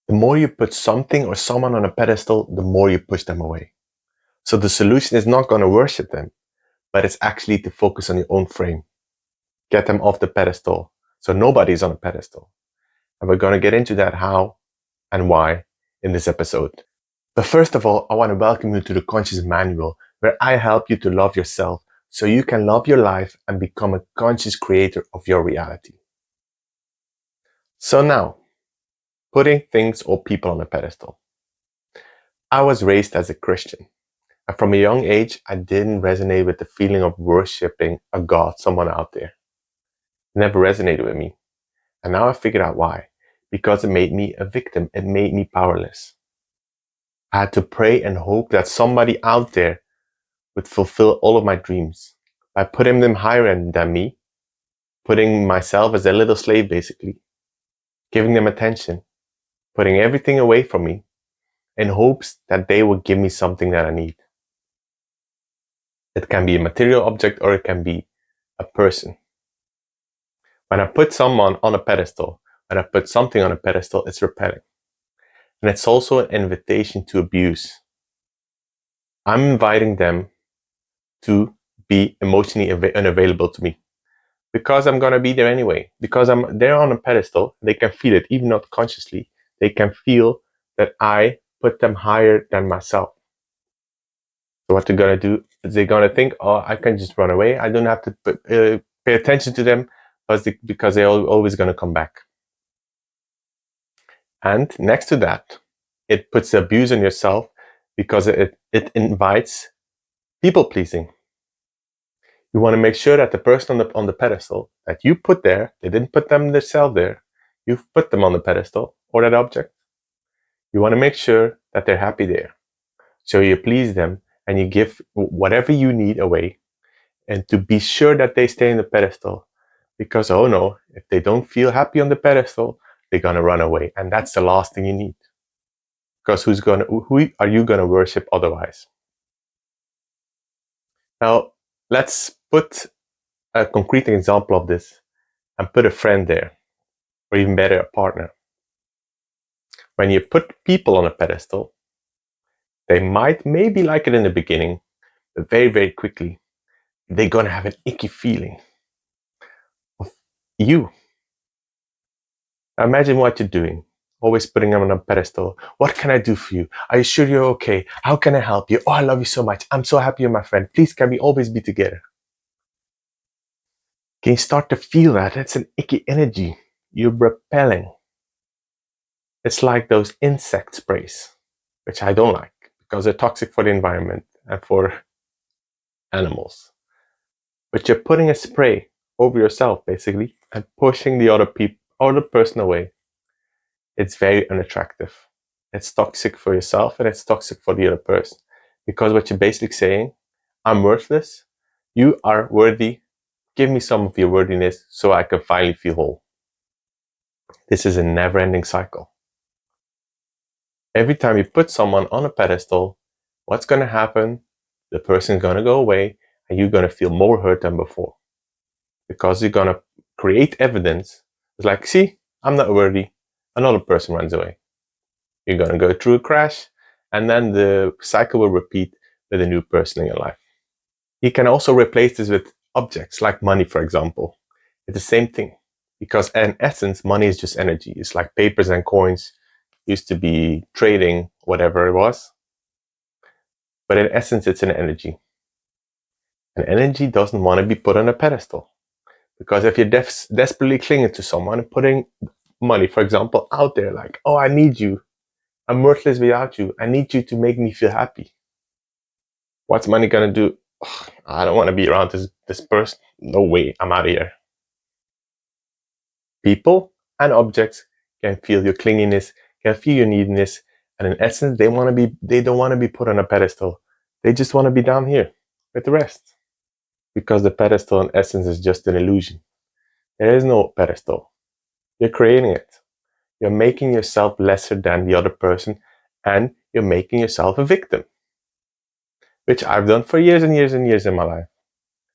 The more you put something or someone on a pedestal, the more you push them away. So the solution is not going to worship them, but it's actually to focus on your own frame. Get them off the pedestal. So nobody's on a pedestal. And we're going to get into that how and why in this episode. But first of all, I want to welcome you to the Conscious Manual, where I help you to love yourself so you can love your life and become a conscious creator of your reality. So now, putting things or people on a pedestal. I was raised as a Christian. And from a young age, I didn't resonate with the feeling of worshipping a God, someone out there. It never resonated with me. And now I figured out why. Because it made me a victim. It made me powerless. I had to pray and hope that somebody out there would fulfill all of my dreams by putting them higher than me, putting myself as a little slave basically, giving them attention, putting everything away from me in hopes that they will give me something that I need. It can be a material object or it can be a person. When I put someone on a pedestal, when I put something on a pedestal, it's repelling. And it's also an invitation to abuse. I'm inviting them to be emotionally unavailable to me. Because I'm going to be there anyway. Because I'm there on a pedestal, they can feel it, even not consciously. They can feel that I put them higher than myself. So what they're going to do is they're going to think, oh, I can just run away. I don't have to pay attention to them because they're always going to come back. And next to that, it puts the abuse on yourself because it invites people pleasing. You want to make sure that the person on the pedestal that you put there, they didn't put them themselves there, you've put them on the pedestal or that object. You want to make sure that they're happy there. So you please them and you give whatever you need away, and to be sure that they stay in the pedestal. Because, oh no, if they don't feel happy on the pedestal, they're going to run away. And that's the last thing you need. Because who are you going to worship otherwise? Now, let's put a concrete example of this and put a friend there, or even better, a partner. When you put people on a pedestal, they might maybe like it in the beginning, but very, very quickly, they're going to have an icky feeling of you. Now imagine what you're doing. Always putting them on a pedestal. What can I do for you? Are you sure you're okay? How can I help you? Oh, I love you so much. I'm so happy you're my friend. Please, can we always be together? Can you start to feel that? That's an icky energy. You're repelling. It's like those insect sprays, which I don't like because they're toxic for the environment and for animals. But you're putting a spray over yourself basically and pushing the other person away. It's very unattractive. It's toxic for yourself and it's toxic for the other person. Because what you're basically saying, I'm worthless, you are worthy, give me some of your worthiness so I can finally feel whole. This is a never-ending cycle. Every time you put someone on a pedestal, what's going to happen? The person's going to go away and you're going to feel more hurt than before. Because you're going to create evidence. It's like, see, I'm not worthy. Another person runs away. You're going to go through a crash and then the cycle will repeat with a new person in your life. You can also replace this with objects like money, for example. It's the same thing. Because in essence, money is just energy. It's like papers and coins used to be trading, whatever it was. But in essence, it's an energy. And energy doesn't want to be put on a pedestal. Because if you're desperately clinging to someone and putting money, for example, out there, like, oh, I need you. I'm worthless without you. I need you to make me feel happy. What's money going to do? Ugh, I don't want to be around this person. No way. I'm out of here. People and objects can feel your clinginess, can feel your neediness. And in essence, they don't want to be put on a pedestal. They just want to be down here with the rest. Because the pedestal in essence is just an illusion. There is no pedestal. You're creating it. You're making yourself lesser than the other person and you're making yourself a victim. Which I've done for years and years and years in my life.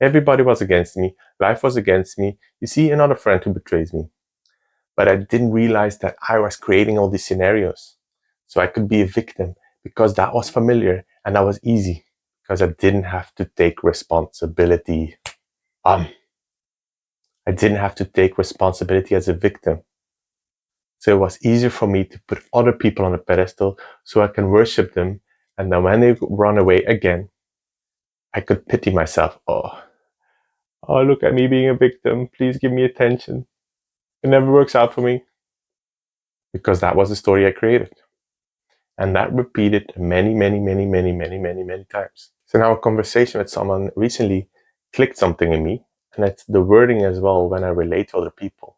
Everybody was against me. Life was against me. You see another friend who betrays me. But I didn't realize that I was creating all these scenarios. So I could be a victim because that was familiar and that was easy because I didn't have to take responsibility. I didn't have to take responsibility as a victim. So it was easier for me to put other people on a pedestal so I can worship them. And then when they run away again, I could pity myself. Oh, look at me being a victim. Please give me attention. It never works out for me. Because that was the story I created. And that repeated many, many, many, many, many, many, many times. So now a conversation with someone recently clicked something in me. And it's the wording as well when I relate to other people.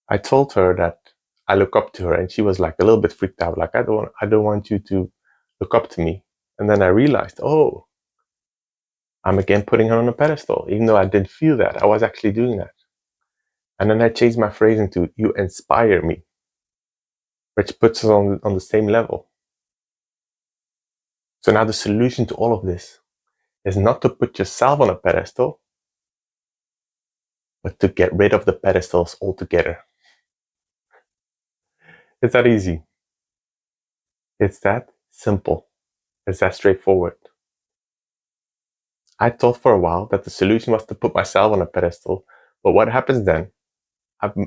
I told her that I look up to her, and she was like a little bit freaked out, like I don't want you to look up to me. And then I realized, oh, I'm again putting her on a pedestal, even though I didn't feel that. I was actually doing that. And then I changed my phrasing to "you inspire me," which puts us on the same level. So now the solution to all of this is not to put yourself on a pedestal, but to get rid of the pedestals altogether. It's that easy. It's that simple. It's that straightforward. I thought for a while that the solution was to put myself on a pedestal, but what happens then?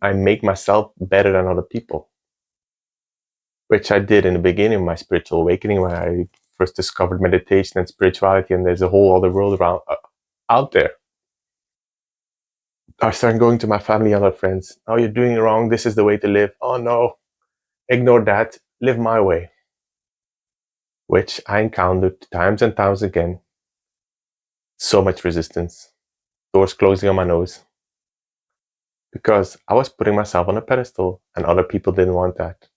I make myself better than other people, which I did in the beginning of my spiritual awakening when I first discovered meditation and spirituality, and there's a whole other world around out there. I started going to my family and other friends. Oh, you're doing it wrong. This is the way to live. Oh no, ignore that. Live my way. Which I encountered times and times again. So much resistance. Doors closing on my nose. Because I was putting myself on a pedestal and other people didn't want that.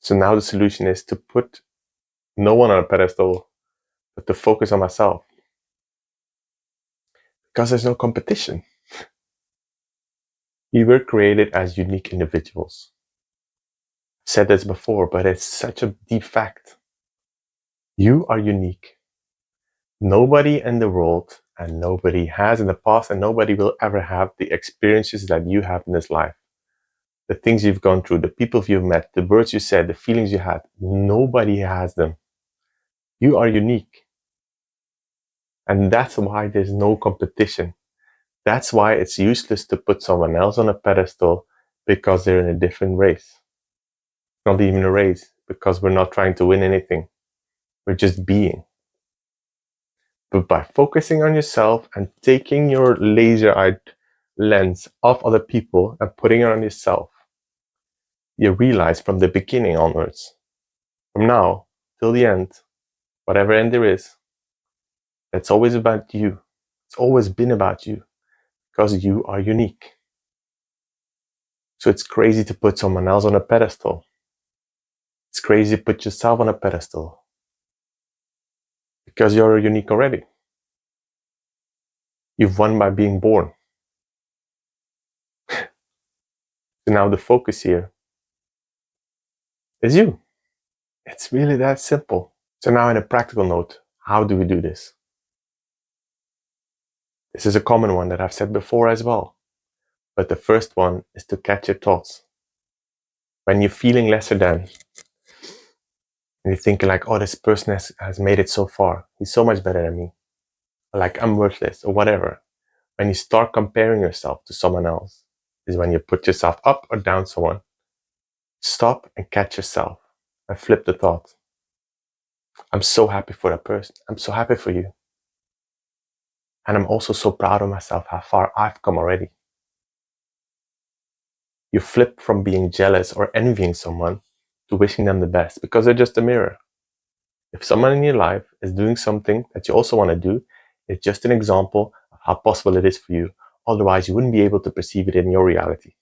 So now the solution is to put no one on a pedestal, but to focus on myself. Because there's no competition. We were created as unique individuals. I've said this before, but it's such a deep fact. You are unique. Nobody in the world, and nobody has in the past, and nobody will ever have the experiences that you have in this life. The things you've gone through, the people you've met, the words you said, the feelings you had. Nobody has them. You are unique. And that's why there's no competition. That's why it's useless to put someone else on a pedestal because they're in a different race. Not even a race, because we're not trying to win anything. We're just being. But by focusing on yourself and taking your laser-eyed lens off other people and putting it on yourself, you realize from the beginning onwards, from now till the end, whatever end there is, it's always about you. It's always been about you because you are unique. So it's crazy to put someone else on a pedestal. It's crazy to put yourself on a pedestal because you're unique already. You've won by being born. So now the focus here is you. It's really that simple. So now in a practical note, how do we do this? This is a common one that I've said before as well. But the first one is to catch your thoughts. When you're feeling lesser than, and you're thinking like, oh, this person has made it so far. He's so much better than me. Or like, I'm worthless or whatever. When you start comparing yourself to someone else, is when you put yourself up or down someone. Stop and catch yourself and flip the thought. I'm so happy for that person. I'm so happy for you. And I'm also so proud of myself how far I've come already. You flip from being jealous or envying someone to wishing them the best because they're just a mirror. If someone in your life is doing something that you also want to do, it's just an example of how possible it is for you. Otherwise, you wouldn't be able to perceive it in your reality.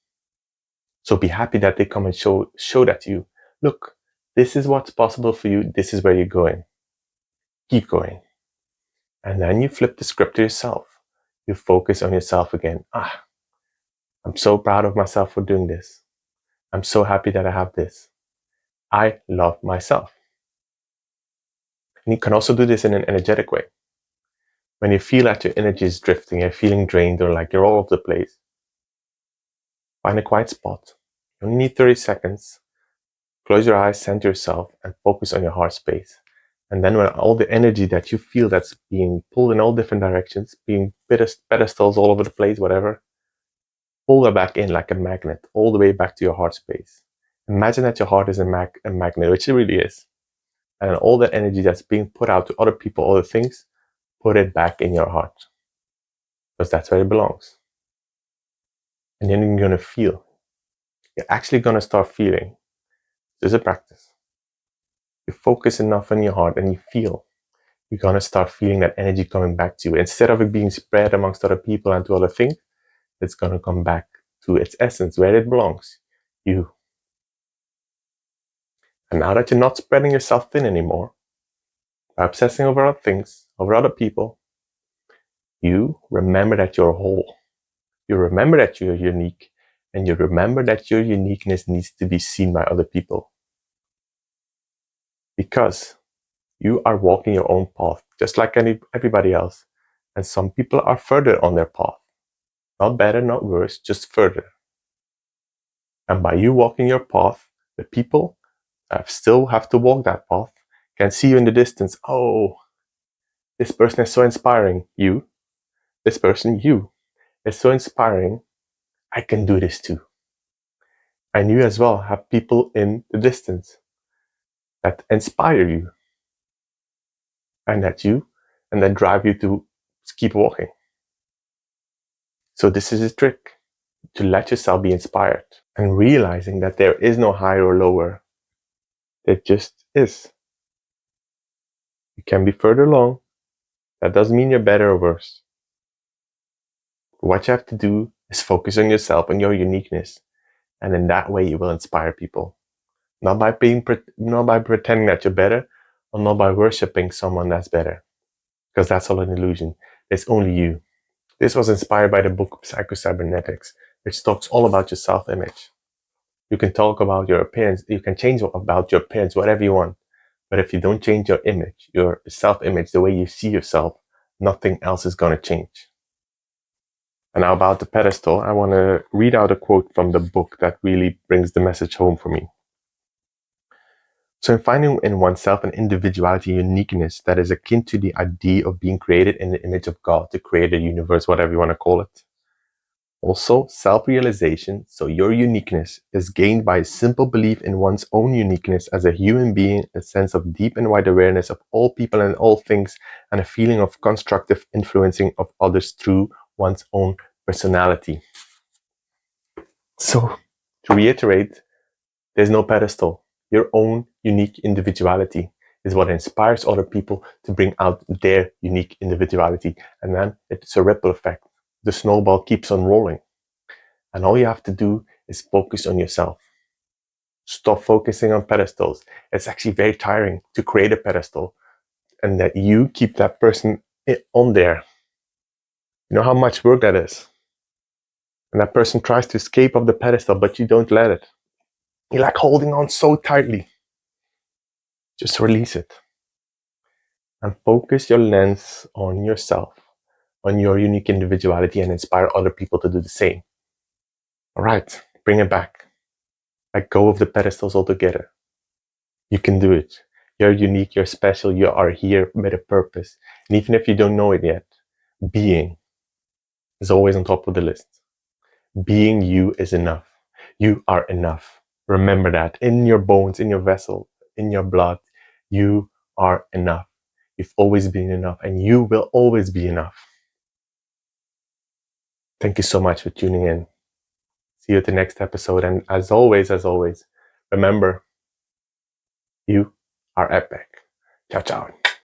So be happy that they come and show that to you. Look, this is what's possible for you. This is where you're going. Keep going. And then you flip the script to yourself. You focus on yourself again. I'm so proud of myself for doing this. I'm so happy that I have this. I love myself. And you can also do this in an energetic way. When you feel that your energy is drifting, you're feeling drained or like you're all over the place, Find a quiet spot. You only need 30 seconds. Close your eyes, center yourself, and focus on your heart space. And then when all the energy that you feel that's being pulled in all different directions, being pedestals all over the place, whatever, pull that back in like a magnet, all the way back to your heart space. Imagine that your heart is a magnet, which it really is. And all that energy that's being put out to other people, other things, put it back in your heart. Because that's where it belongs. And then you're going to feel. You're actually going to start feeling. This is a practice. You focus enough on your heart and you feel. You're going to start feeling that energy coming back to you. Instead of it being spread amongst other people and to other things, it's going to come back to its essence, where it belongs. You. And now that you're not spreading yourself thin anymore, by obsessing over other things, over other people, you remember that you're whole. You remember that you're unique, and you remember that your uniqueness needs to be seen by other people. Because you are walking your own path, just like everybody else. And some people are further on their path. Not better, not worse, just further. And by you walking your path, the people that still have to walk that path can see you in the distance. Oh, this person is so inspiring. You, this person, you, is so inspiring. I can do this too. And you as well have people in the distance that inspire you and that drive you to keep walking. So this is a trick, to let yourself be inspired and realizing that there is no higher or lower. There just is. You can be further along. That doesn't mean you're better or worse. What you have to do is focus on yourself and your uniqueness. And in that way, you will inspire people. Not by pretending that you're better, or not by worshipping someone that's better. Because that's all an illusion. It's only you. This was inspired by the book Psycho-Cybernetics, which talks all about your self-image. You can talk about your appearance, you can change about your appearance, whatever you want. But if you don't change your image, your self-image, the way you see yourself, nothing else is going to change. And now about the pedestal, I want to read out a quote from the book that really brings the message home for me. So in finding in oneself an individuality, uniqueness that is akin to the idea of being created in the image of God, to create a universe, whatever you want to call it. Also, self-realization, so your uniqueness, is gained by a simple belief in one's own uniqueness as a human being, a sense of deep and wide awareness of all people and all things, and a feeling of constructive influencing of others through one's own personality. So, to reiterate, there's no pedestal. Your own unique individuality is what inspires other people to bring out their unique individuality. And then it's a ripple effect. The snowball keeps on rolling. And all you have to do is focus on yourself. Stop focusing on pedestals. It's actually very tiring to create a pedestal and that you keep that person on there. You know how much work that is? And that person tries to escape off the pedestal, but you don't let it. You're like holding on so tightly. Just release it. And focus your lens on yourself, on your unique individuality, and inspire other people to do the same. All right, bring it back. Let go of the pedestals altogether. You can do it. You're unique, you're special, you are here with a purpose. And even if you don't know it yet, being is always on top of the list. Being you is enough. You are enough. Remember that in your bones, in your vessel, in your blood, you are enough. You've always been enough and you will always be enough. Thank you so much for tuning in. See you at the next episode. And as always, remember, you are epic. Ciao, ciao.